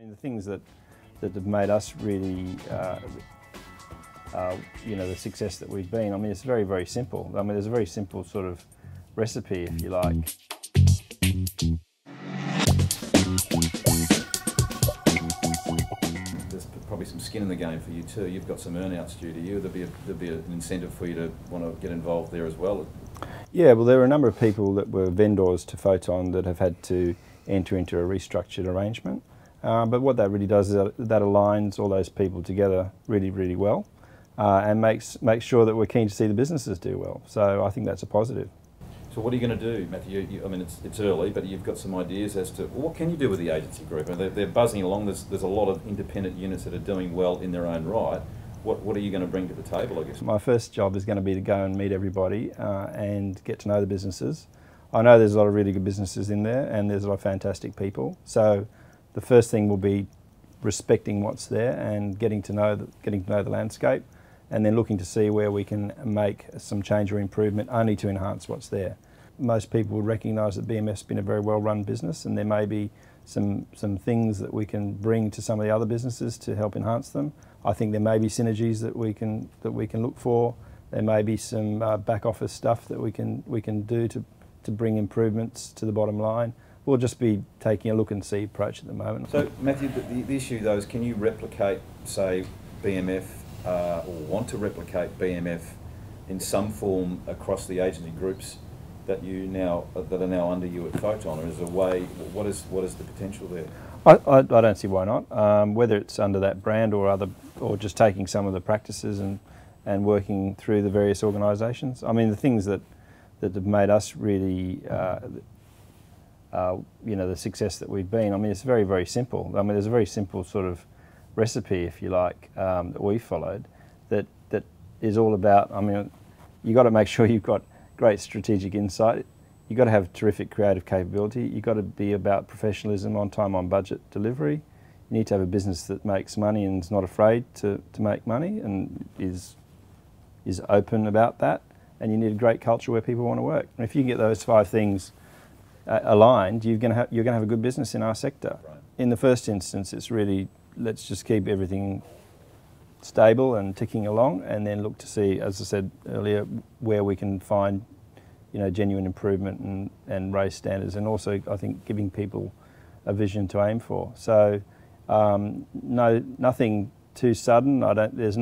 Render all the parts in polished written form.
I mean, the things that have made us really, the success that we've been, I mean, it's very, very simple. I mean, there's a very simple sort of recipe, if you like. There's probably some skin in the game for you too. You've got some earn-outs due to you. There'll be an incentive for you to want to get involved there as well. Yeah, well, there are a number of people that were vendors to Photon that have had to enter into a restructured arrangement. But what that really does is that aligns all those people together really, really well and makes sure that we're keen to see the businesses do well. So I think that's a positive. So what are you going to do, Matthew? I mean, it's early, but you've got some ideas as to what can you do with the agency group? I mean, they're buzzing along. There's a lot of independent units that are doing well in their own right. What are you going to bring to the table, I guess? My first job is going to be to go and meet everybody and get to know the businesses. I know there's a lot of really good businesses in there and there's a lot of fantastic people. So the first thing will be respecting what's there and getting to know the landscape, and then looking to see where we can make some change or improvement only to enhance what's there. Most people would recognise that BMF's been a very well-run business, and there may be some things that we can bring to some of the other businesses to help enhance them. I think there may be synergies that we can look for. There may be some back office stuff that we can do to bring improvements to the bottom line. We'll just be taking a look and see approach at the moment. So Matthew, the issue though is, can you replicate, say, BMF or want to replicate BMF in some form across the agency groups that are now under you at Photon, or is there a way? What is the potential there? I don't see why not. Whether it's under that brand or just taking some of the practices and working through the various organisations. I mean, the things that have made us really, the success that we've been. I mean, it's very, very simple. I mean, there's a very simple sort of recipe, if you like, that we followed that is all about. I mean, you've got to make sure you've got great strategic insight. You've got to have terrific creative capability. You've got to be about professionalism, on time, on budget delivery. You need to have a business that makes money and is not afraid to make money and is open about that. And you need a great culture where people want to work. And if you can get those 5 things aligned, you're going to have a good business in our sector. Right. In the first instance, it's really, let's just keep everything stable and ticking along, and then look to see, as I said earlier, where we can find genuine improvement and raise standards, and also I think giving people a vision to aim for. So nothing too sudden. There's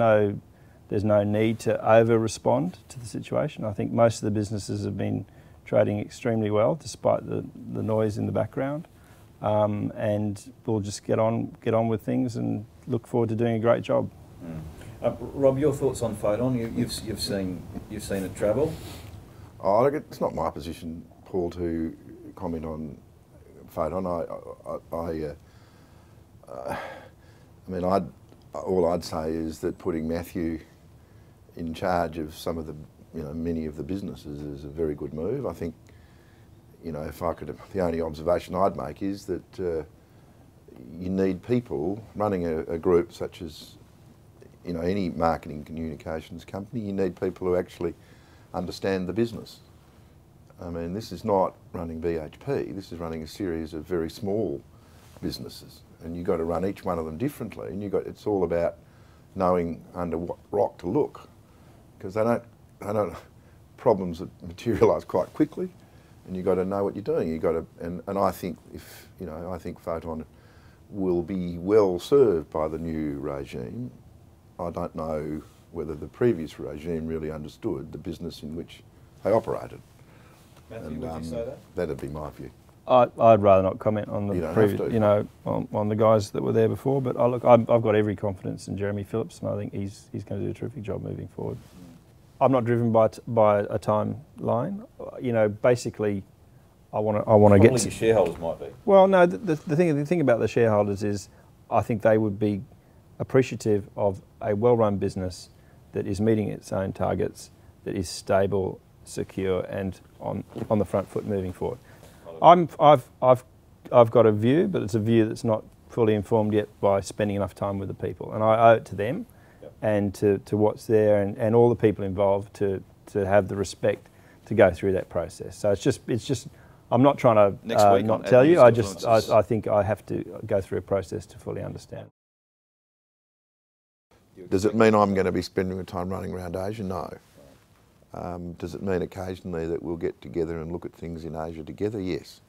no need to over-respond to the situation. I think most of the businesses have been trading extremely well despite the noise in the background, and we'll just get on with things and look forward to doing a great job. Rob, your thoughts on Photon? You've seen it travel. Oh, look, it's not my position, Paul, to comment on Photon. All I'd say is that putting Matthew in charge of some of the, many of the businesses is a very good move. I think, the only observation I'd make is that you need people running a group such as, any marketing communications company. You need people who actually understand the business. I mean, this is not running BHP. This is running a series of very small businesses, and you've got to run each one of them differently. And it's all about knowing under what rock to look, because they don't problems that materialise quite quickly, and you've got to know what you're doing. You got to, and I think I think Photon will be well served by the new regime. I don't know whether the previous regime really understood the business in which they operated. Matthew, would you say that? That'd be my view. I'd rather not comment on the previous, on the guys that were there before. But I've got every confidence in Jeremy Phillips, and I think he's going to do a terrific job moving forward. I'm not driven by a timeline. Basically, I want to get. Probably your shareholders might be. Well, no. The thing about the shareholders is, I think they would be appreciative of a well-run business that is meeting its own targets, that is stable, secure, and on the front foot moving forward. I've got a view, but it's a view that's not fully informed yet by spending enough time with the people, and I owe it to them, and to what's there, and all the people involved to have the respect to go through that process. So it's just I'm not trying to Next week not on tell you. AdNews I think I have to go through a process to fully understand. Does it mean I'm going to be spending the time running around Asia? No. Does it mean occasionally that we'll get together and look at things in Asia together? Yes.